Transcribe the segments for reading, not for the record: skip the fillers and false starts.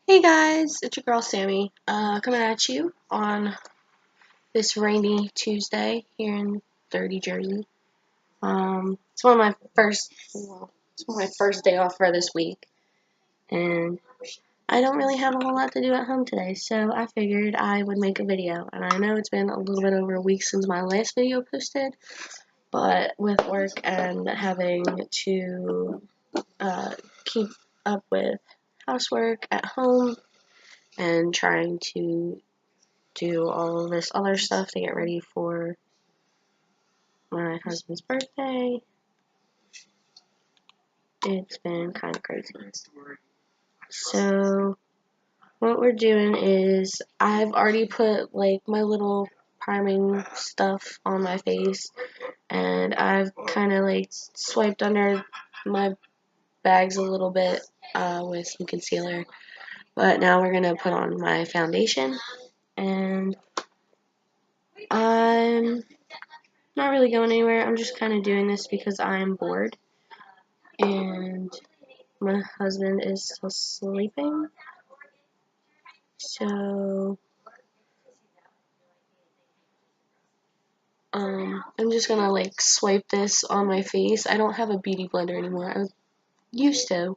Hey guys, it's your girl Sammy, coming at you on this rainy Tuesday here in dirty Jersey. It's it's one of my first day off for this week, and I don't really have a whole lot to do at home today, so I figured I would make a video. And I know it's been a little bit over a week since my last video posted, but with work and having to keep up with housework at home and trying to do all of this other stuff to get ready for my husband's birthday. It's been kind of crazy. So, what we're doing is I've already put like my little priming stuff on my face, and I've kind of like swiped under my bags a little bit with some concealer. But now we're gonna put on my foundation, and I'm not really going anywhere. I'm just kind of doing this because I'm bored and my husband is still sleeping. So, I'm just gonna like swipe this on my face. I don't have a beauty blender anymore. I used to.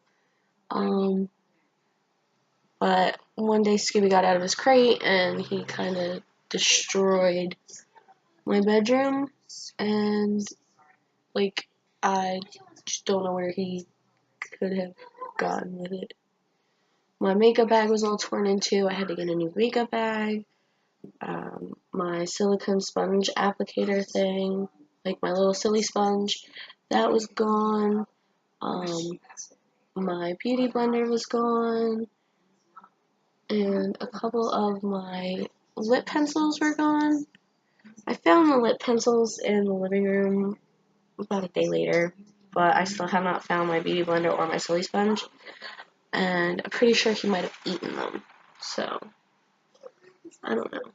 Um, but one day Scooby got out of his crate and he kind of destroyed my bedroom, and like I just don't know where he could have gotten with it. My makeup bag was all torn into. I had to get a new makeup bag. My silicone sponge applicator thing, like my little silly sponge, that was gone. Um, my beauty blender was gone, and a couple of my lip pencils were gone. I found the lip pencils in the living room about a day later, but I still have not found my beauty blender or my silly sponge, and I'm pretty sure he might have eaten them. So, I don't know.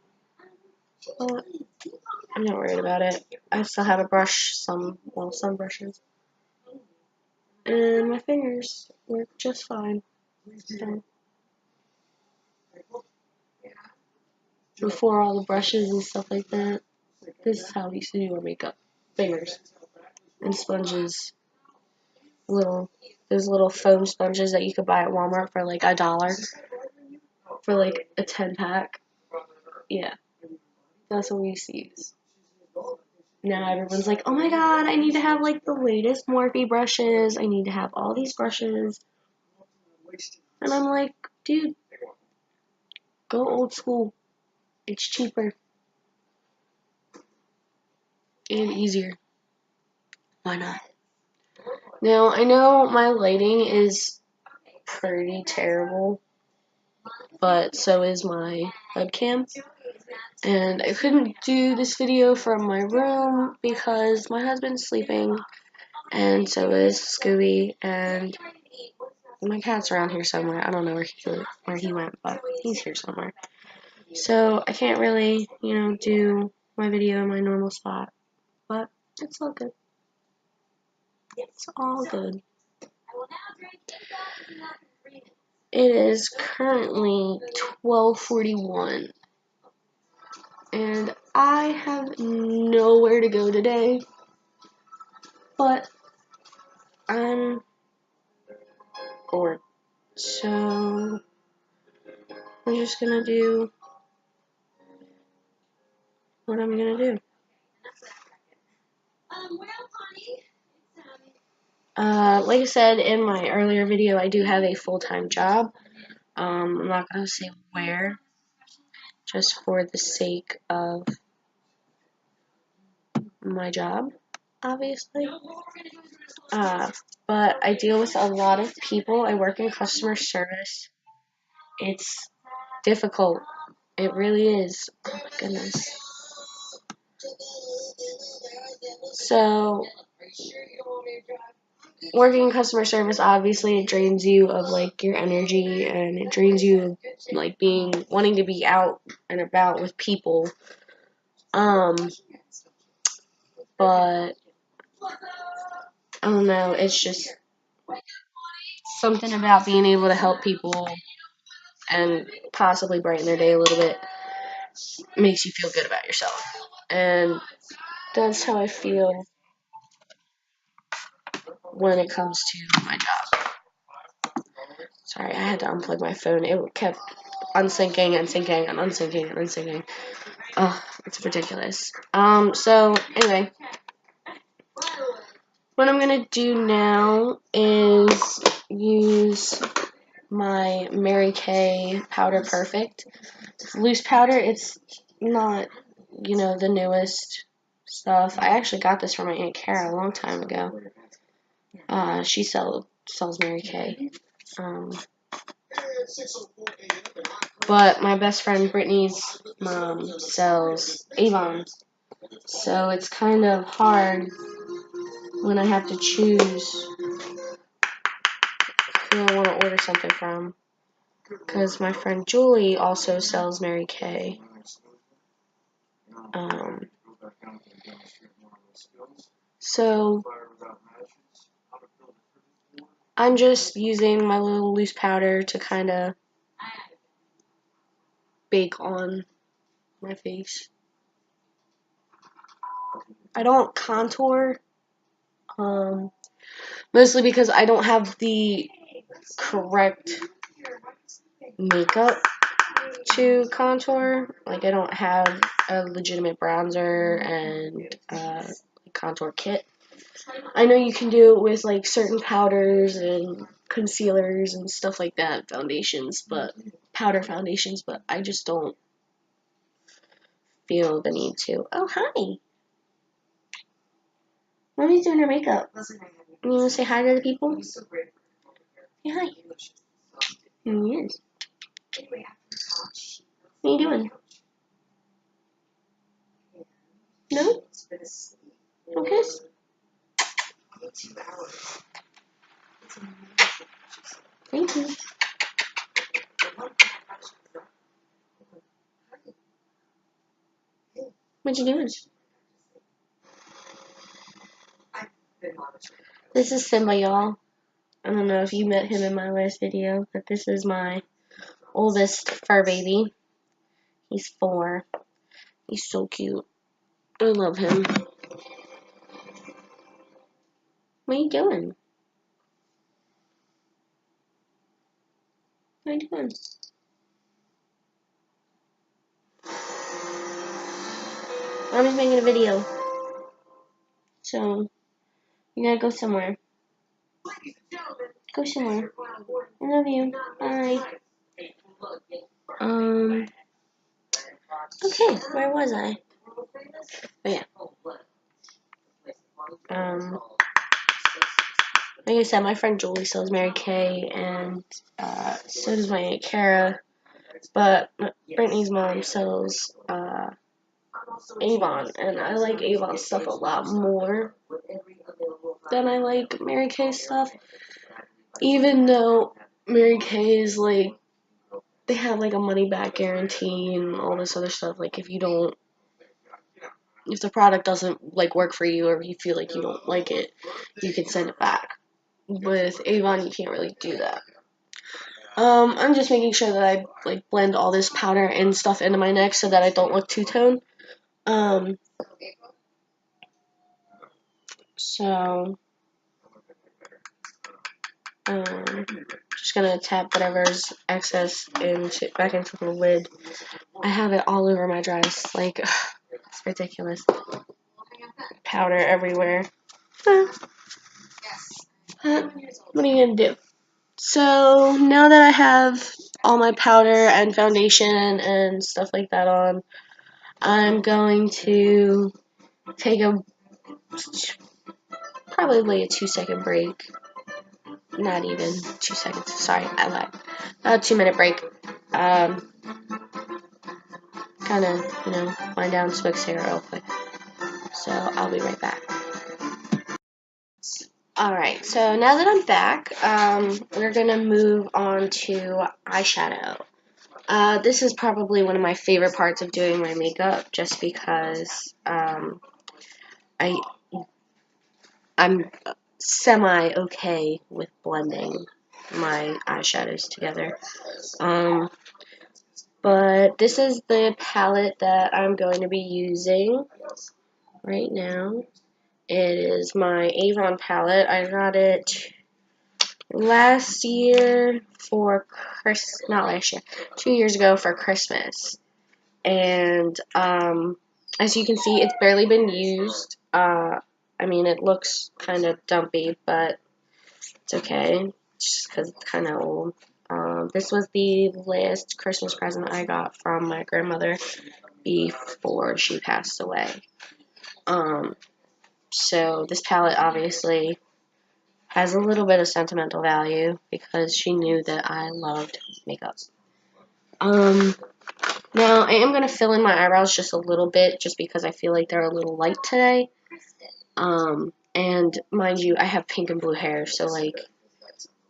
But I'm not worried about it. I still have a brush, some brushes, and my fingers work just fine. So, before all the brushes and stuff like that, this is how we used to do our makeup. Fingers and sponges. Little those little foam sponges that you could buy at Walmart for like $1 for like a 10 pack. Yeah, that's what we used to use. Now everyone's like, oh my god, I need to have like the latest Morphe brushes. I need to have all these brushes. And I'm like, dude, go old school. It's cheaper and easier. Why not? Now, I know my lighting is pretty terrible, but so is my webcam. And I couldn't do this video from my room because my husband's sleeping, and so is Scooby, and my cat's around here somewhere. I don't know where he went, but he's here somewhere. So I can't really, do my video in my normal spot, but it's all good. It's all good. It is currently 12:41, and I have nowhere to go today, but I'm bored. So I'm just gonna do what I'm gonna do. Like I said in my earlier video, I do have a full-time job. I'm not gonna say where, just for the sake of my job, obviously. But I deal with a lot of people. I work in customer service. It's difficult. It really is. Oh my goodness. So, working in customer service, obviously, it drains you of like your energy, and it drains you of like wanting to be out and about with people. But I don't know. It's just something about being able to help people and possibly brighten their day a little bit, makes you feel good about yourself. And that's how I feel when it comes to my job. Sorry, I had to unplug my phone. It kept unsyncing and syncing and unsyncing and unsyncing. Oh, it's ridiculous. So anyway, what I'm gonna do now is use my Mary Kay Powder Perfect. It's loose powder. It's not, the newest stuff. I actually got this from my Aunt Kara a long time ago. She sells Mary Kay. But my best friend Brittany's mom sells Avon. So it's kind of hard when I have to choose who I want to order something from. Because my friend Julie also sells Mary Kay. So I'm just using my little loose powder to kind of bake on my face. I don't contour, mostly because I don't have the correct makeup to contour. Like, I don't have a legitimate bronzer and contour kit. I know you can do it with like certain powders and concealers and stuff like that, powder foundations, but I just don't feel the need to. Oh, hi. Mommy's doing her makeup. You want to say hi to the people? Say hi. Here he is. What are you doing? No? Okay. Thank you. What you doing? This is Simba, y'all. I don't know if you met him in my last video, but this is my oldest fur baby. He's 4. He's so cute. I love him. What are you doing? What are you doing? Mommy's making a video. So, you gotta go somewhere. Go somewhere. I love you. Bye. Okay, where was I? Oh, yeah. Like I said, my friend Julie sells Mary Kay, and so does my Aunt Kara. But Brittany's mom sells Avon, and I like Avon stuff a lot more than I like Mary Kay stuff. Even though Mary Kay is like, they have like a money back guarantee and all this other stuff. Like, if the product doesn't like work for you, or if you feel like you don't like it, you can send it back. With Avon, you can't really do that. I'm just making sure that I like blend all this powder and stuff into my neck so that I don't look two-tone. So just gonna tap whatever's excess back into the lid. I have it all over my dress, like it's ridiculous. Powder everywhere. What are you gonna do? So now that I have all my powder and foundation and stuff like that on, I'm going to take probably a 2-second break. Not even 2 seconds. Sorry, I lied. A 2-minute break. Kind of, wind down, smoke a cigarette real quick. So I'll be right back. Alright, so now that I'm back, we're gonna move on to eyeshadow. This is probably one of my favorite parts of doing my makeup, just because I'm semi-okay with blending. my eyeshadows together. But this is the palette that I'm going to be using right now. It is my Avon palette. I got it last year for not last year, 2 years ago for Christmas. And as you can see, it's barely been used. I mean, it looks kind of dumpy, but it's okay, just because it's kind of old. This was the last Christmas present I got from my grandmother before she passed away. So this palette obviously has a little bit of sentimental value because she knew that I loved makeup. Now I am going to fill in my eyebrows just a little bit just because I feel like they're a little light today. And mind you, I have pink and blue hair, so like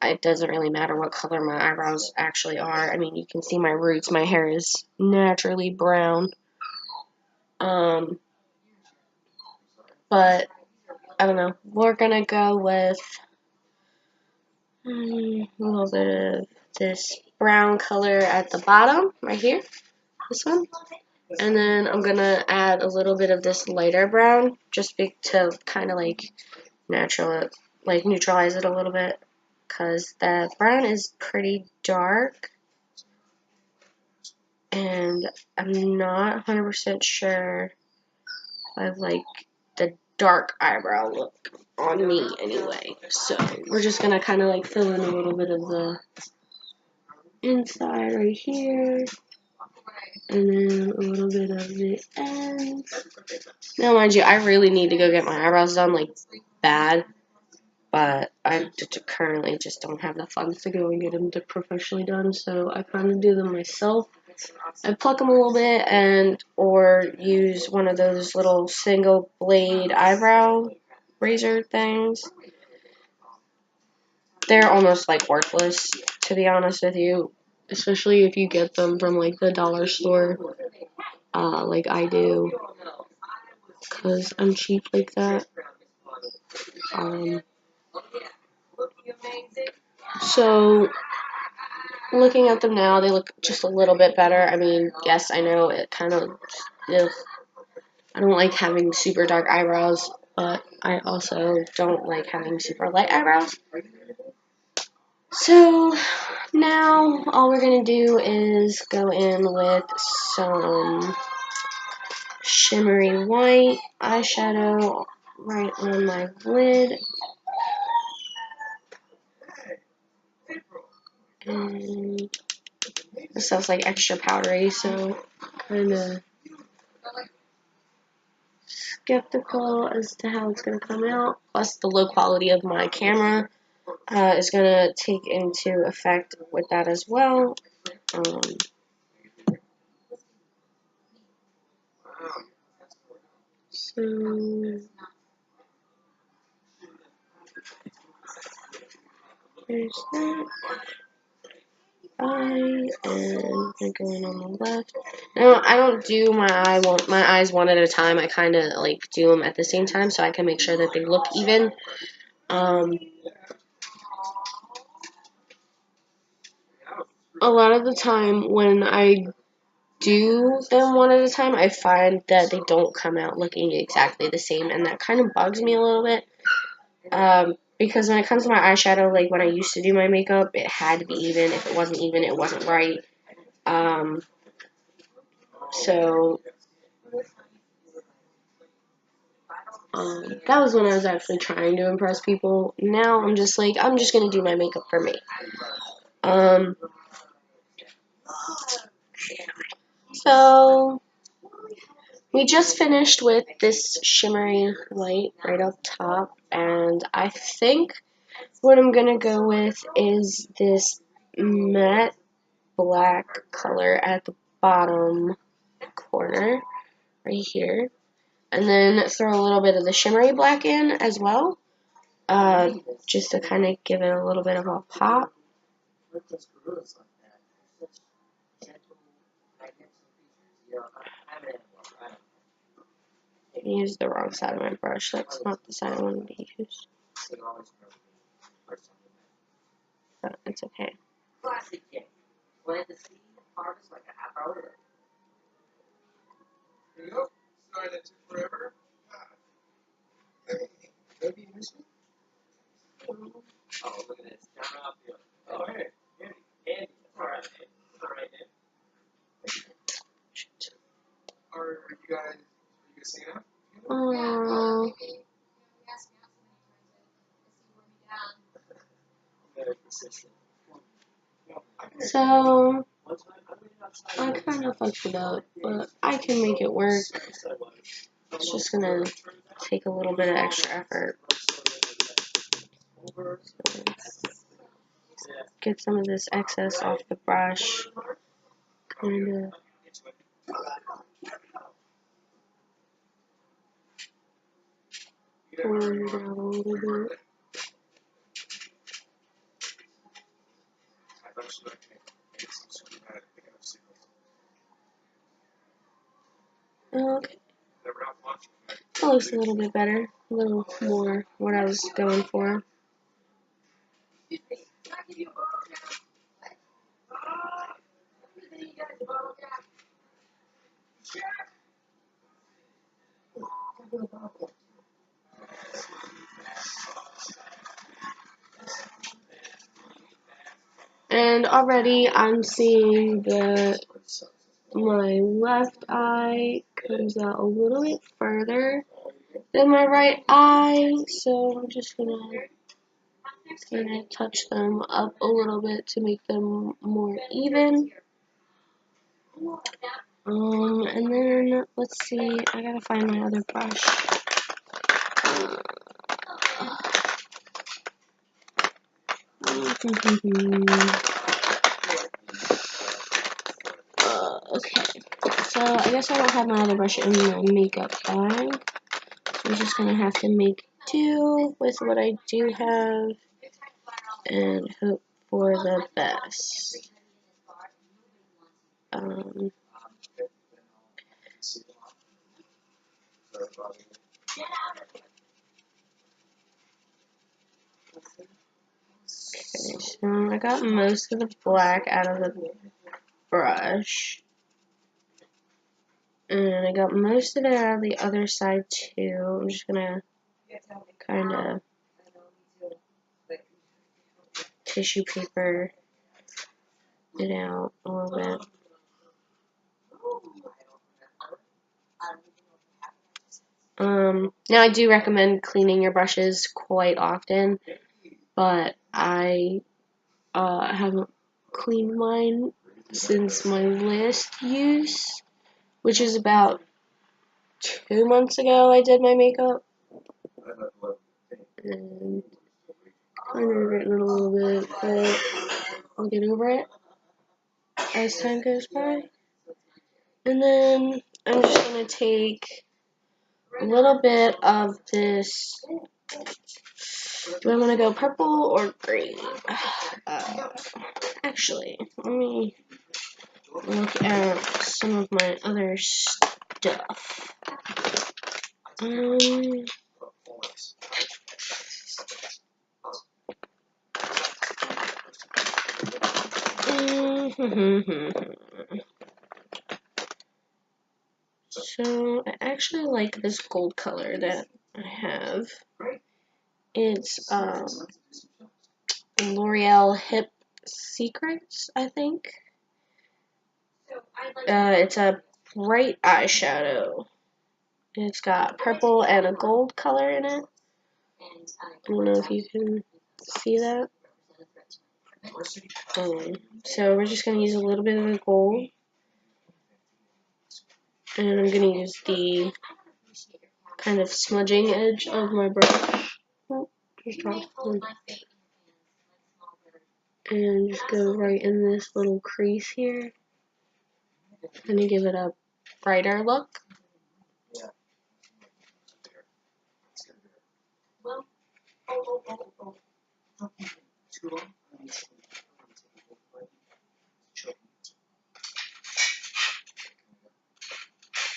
it doesn't really matter what color my eyebrows actually are. I mean, you can see my roots. My hair is naturally brown. But I don't know. We're gonna go with a little bit of this brown color at the bottom, right here. This one. And then I'm gonna add a little bit of this lighter brown, just to kind of like neutralize it a little bit, because that brown is pretty dark, and I'm not 100% sure I like the dark eyebrow look on me anyway. So we're just gonna kind of like fill in a little bit of the inside right here, and then a little bit of the ends. Now, mind you, I really need to go get my eyebrows done, like, bad. But I currently just don't have the funds to go and get them professionally done, so I kind of do them myself. I pluck them a little bit or use one of those little single blade eyebrow razor things. They're almost like worthless, to be honest with you, especially if you get them from like the dollar store, like I do, because I'm cheap like that. So looking at them now, they look just a little bit better. I mean, yes, I know it kind of, I don't like having super dark eyebrows, but I also don't like having super light eyebrows. So now all we're going to do is go in with some shimmery white eyeshadow right on my lid. And this stuff's like extra powdery, so kind of skeptical as to how it's going to come out. Plus, the low quality of my camera is going to take into effect with that as well. So there's that. Eye and going on the left. Now I don't do my eyes one at a time. I kind of like do them at the same time so I can make sure that they look even. A lot of the time when I do them one at a time, I find that they don't come out looking exactly the same, and that kind of bugs me a little bit. Because when it comes to my eyeshadow, like when I used to do my makeup, it had to be even. If it wasn't even, it wasn't right. So that was when I was actually trying to impress people. Now I'm just like, I'm just gonna do my makeup for me. So we just finished with this shimmery white right up top, and I think what I'm gonna go with is this matte black color at the bottom corner, right here. And then throw a little bit of the shimmery black in as well, just to kind of give it a little bit of a pop. I used the wrong side of my brush. That's not the side I wanted to use. but it's okay. There you go. Sorry that took forever. Maybe you missed me? Oh, look at this. Oh, hey. Andy. Alright, man. Are you guys singing out? So I kind of fucked it up, but I can make it work. It's just gonna take a little bit of extra effort. So get some of this excess off the brush. Kind of. Pour it out a little bit. Okay. That looks a little bit better. A little more what I was going for. And already I'm seeing that my left eye comes out a little bit further than my right eye, so I'm just gonna touch them up a little bit to make them more even. And then let's see, I gotta find my other brush. Okay, so I guess I don't have my other brush in my makeup bag. So I'm just gonna have to make do with what I do have and hope for the best. Okay, so I got most of the black out of the brush. And I got most of it out of the other side too. I'm just gonna kind of tissue paper it out a little bit. Now I do recommend cleaning your brushes quite often, but I haven't cleaned mine since my last use, which is about 2 months ago I did my makeup. And kind of written a little bit, but I'll get over it as time goes by. And then I'm just going to take a little bit of this. Do I want to go purple or green? Actually, let me look at some of my other stuff. So I actually like this gold color that I have. It's L'Oreal Hip Secrets, I think. It's a bright eyeshadow. It's got purple and a gold color in it. I don't know if you can see that. So we're just going to use a little bit of the gold. And I'm going to use the kind of smudging edge of my brush. Oh, just dropped one. And just go right in this little crease here. Going to give it a brighter look.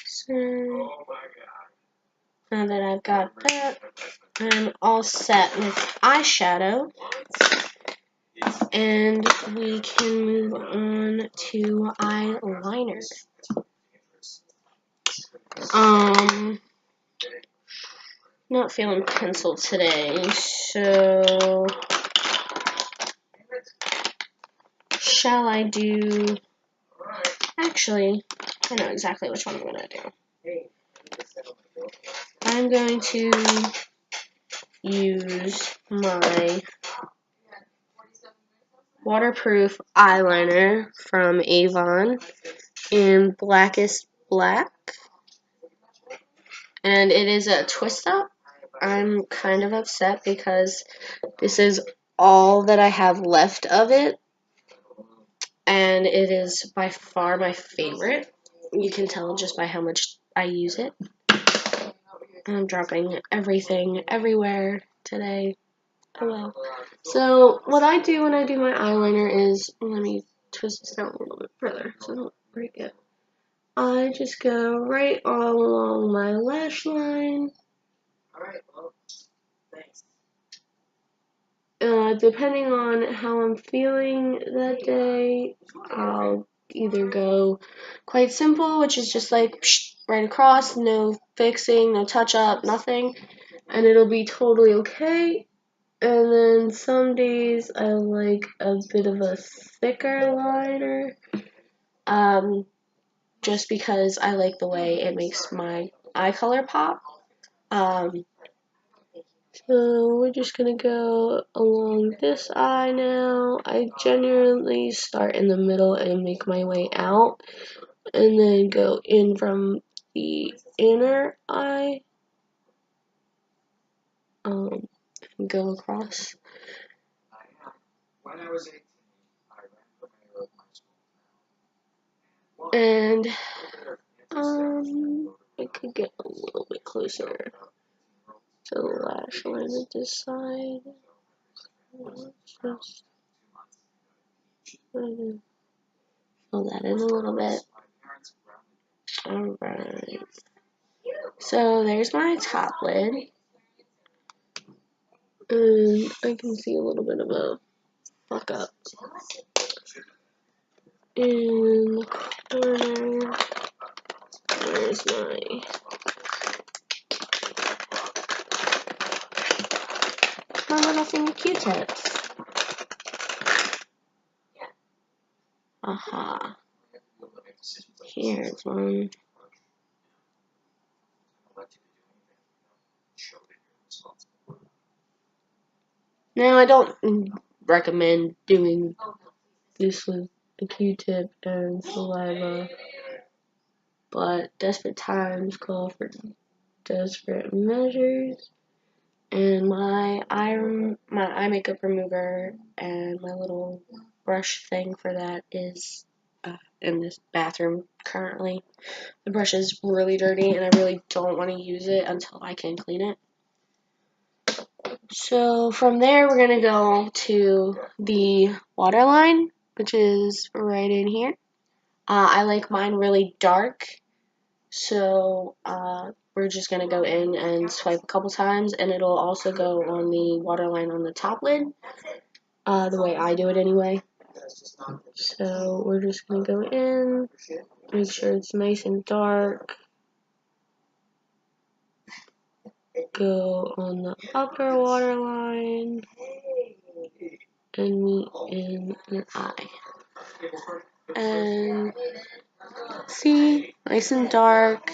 So now that I've got that, I'm all set with eyeshadow. And we can move on to eyeliner. Not feeling pencil today, so shall I do, actually, I know exactly which one I'm going to do. I'm going to use my waterproof eyeliner from Avon in Blackest Black, and it is a twist up. I'm kind of upset because this is all that I have left of it, and it is by far my favorite. You can tell just by how much I use it. I'm dropping everything everywhere today. Oh well. So what I do when I do my eyeliner is, let me twist this out a little bit further so I don't break it. I just go right all along my lash line. Alright, well, thanks. Depending on how I'm feeling that day, I'll either go quite simple, which is just like right across, no fixing, no touch up, nothing, and it'll be totally okay. And then some days I like a bit of a thicker liner, just because I like the way it makes my eye color pop. So we're just gonna go along this eye now. I generally start in the middle and make my way out, and then go in from the inner eye, and go across. When I was 18, I ran for mayor of my school. And I could get a little bit closer to the lash line at this side. Just fill that in a little bit. Alright. So there's my top lid. And I can see a little bit of a fuck up in the corner. There's my little thing of Q-tips. Aha. Here's one. Now, I don't recommend doing this with a Q-tip and saliva, but desperate times call for desperate measures. And my eye makeup remover and my little brush thing for that is in this bathroom currently. The brush is really dirty and I really don't want to use it until I can clean it. So from there we're going to go to the waterline, which is right in here. I like mine really dark, so we're just going to go in and swipe a couple times, and it'll also go on the waterline on the top lid, the way I do it anyway. So we're just going to go in, make sure it's nice and dark, go on the upper waterline, and meet in an eye. And see, nice and dark,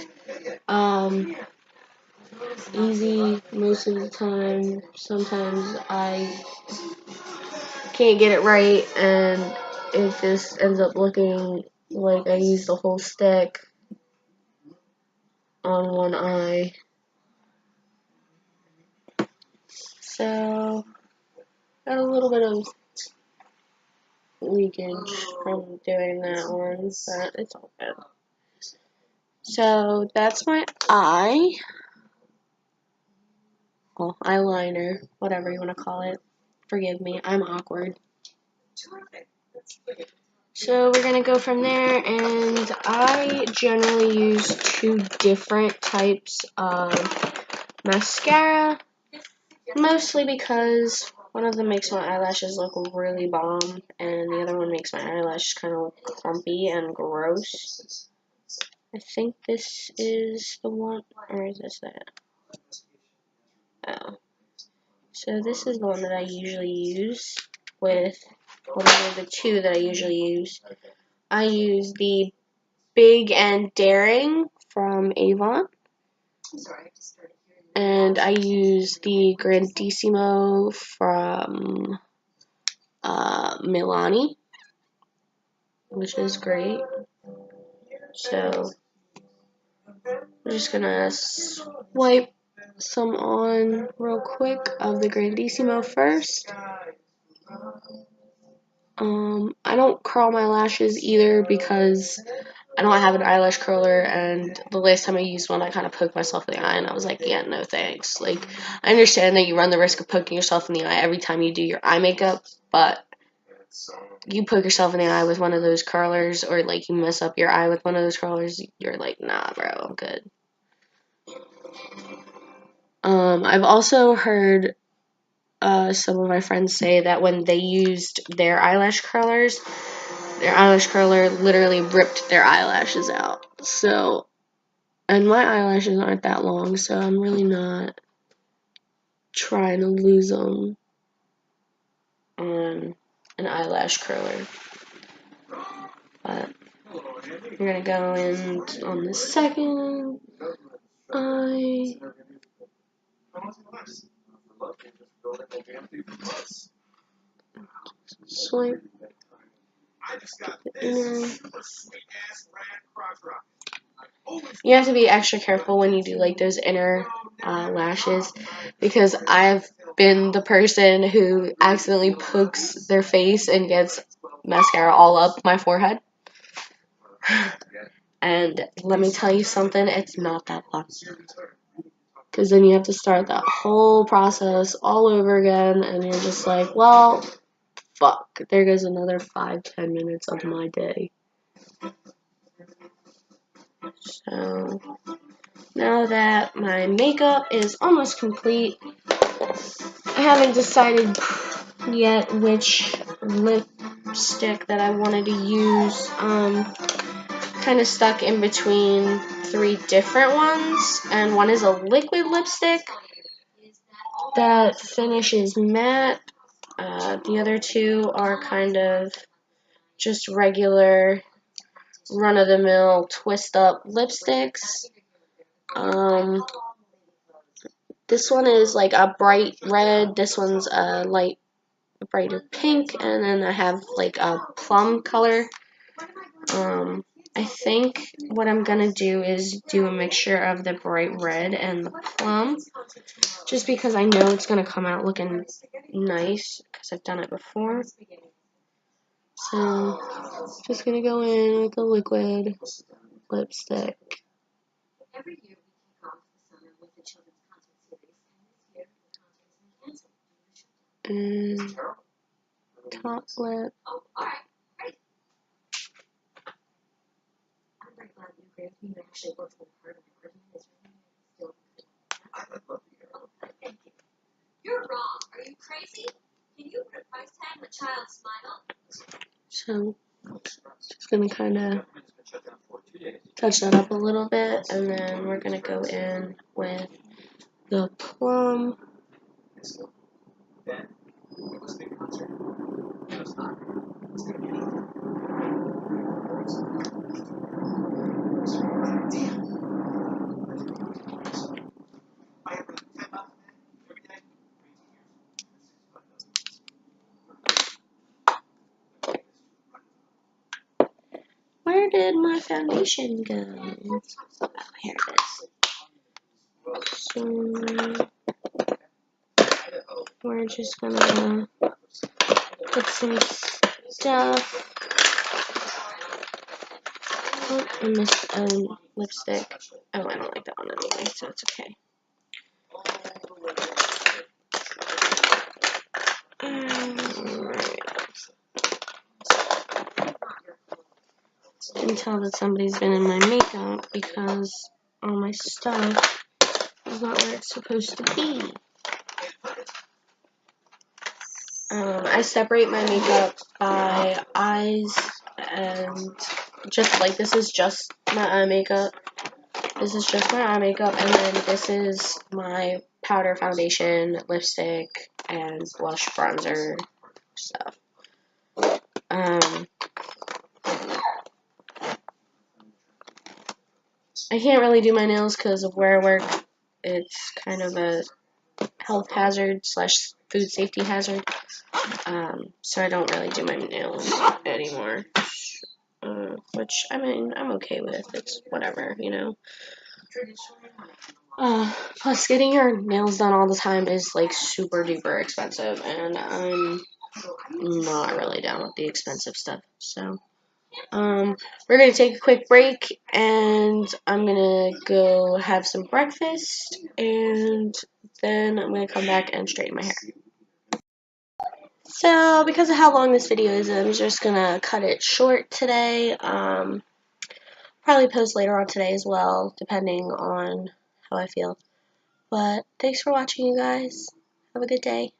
easy most of the time. Sometimes I can't get it right and it just ends up looking like I used the whole stick on one eye. So, got a little bit of leakage from doing that one, but it's all good. So, that's my eye. Well, eyeliner, whatever you want to call it. Forgive me, I'm awkward. So we're going to go from there, and I generally use 2 different types of mascara, mostly because One of them makes my eyelashes look really bomb, and the other one makes my eyelashes kind of look clumpy and gross. I think this is the one, or is this that? Oh. So this is the one that I usually use with, well, these are the two that I usually use. I use the Big and Daring from Avon. And I use the Grandissimo from Milani, which is great. So I'm just gonna swipe some on real quick of the Grandissimo first. I don't curl my lashes either because I don't have an eyelash curler, and the last time I used one, I kind of poked myself in the eye, and I was like, yeah, no thanks. Like, I understand that you run the risk of poking yourself in the eye every time you do your eye makeup, but you poke yourself in the eye with one of those curlers, or like you mess up your eye with one of those curlers, you're like, nah, bro, I'm good. I've also heard some of my friends say that when they used their eyelash curlers, their eyelash curler literally ripped their eyelashes out. So, and my eyelashes aren't that long, so I'm really not trying to lose them on an eyelash curler. But we're gonna go in on the second eye. Swipe the inner. You have to be extra careful when you do like those inner lashes, because I've been the person who accidentally pokes their face and gets mascara all up my forehead. And let me tell you something, it's not that fun. Because then you have to start that whole process all over again, and you're just like, well, fuck, there goes another 5-10 minutes of my day. So, now that my makeup is almost complete, I haven't decided yet which lipstick that I wanted to use. Kind of stuck in between 3 different ones, and one is a liquid lipstick that finishes matte. The other 2 are kind of just regular run-of-the-mill twist-up lipsticks. This one is like a bright red, this one's a brighter pink, and then I have like a plum color. I think what I'm gonna do is do a mixture of the bright red and the plum, just because I know it's gonna come out looking nice because I've done it before. So just gonna go in with the liquid lipstick. And top lip. You're wrong. Are you crazy? Can you put a price tag on a child's smile? So just gonna kind of touch that up a little bit, and then we're gonna go in with the plum. Where did my foundation go? Oh, here it is. So we're just gonna put some stuff in this lipstick. Oh, I don't like that one anyway, so it's okay. I can tell that somebody's been in my makeup because all my stuff is not where it's supposed to be. I separate my makeup by eyes, and just like this is just my eye makeup. This is just my eye makeup, and then this is my powder, foundation, lipstick, and blush bronzer stuff. I can't really do my nails because of where I work. It's kind of a health hazard / food safety hazard. So I don't really do my nails anymore. Which, I mean, I'm okay with. It's whatever, you know. Plus, getting your nails done all the time is, like, super duper expensive, and I'm not really down with the expensive stuff. So, we're gonna take a quick break, and I'm gonna go have some breakfast, and then I'm gonna come back and straighten my hair. So, because of how long this video is, I'm just gonna cut it short today. Probably post later on today as well, depending on how I feel. But thanks for watching, you guys. Have a good day.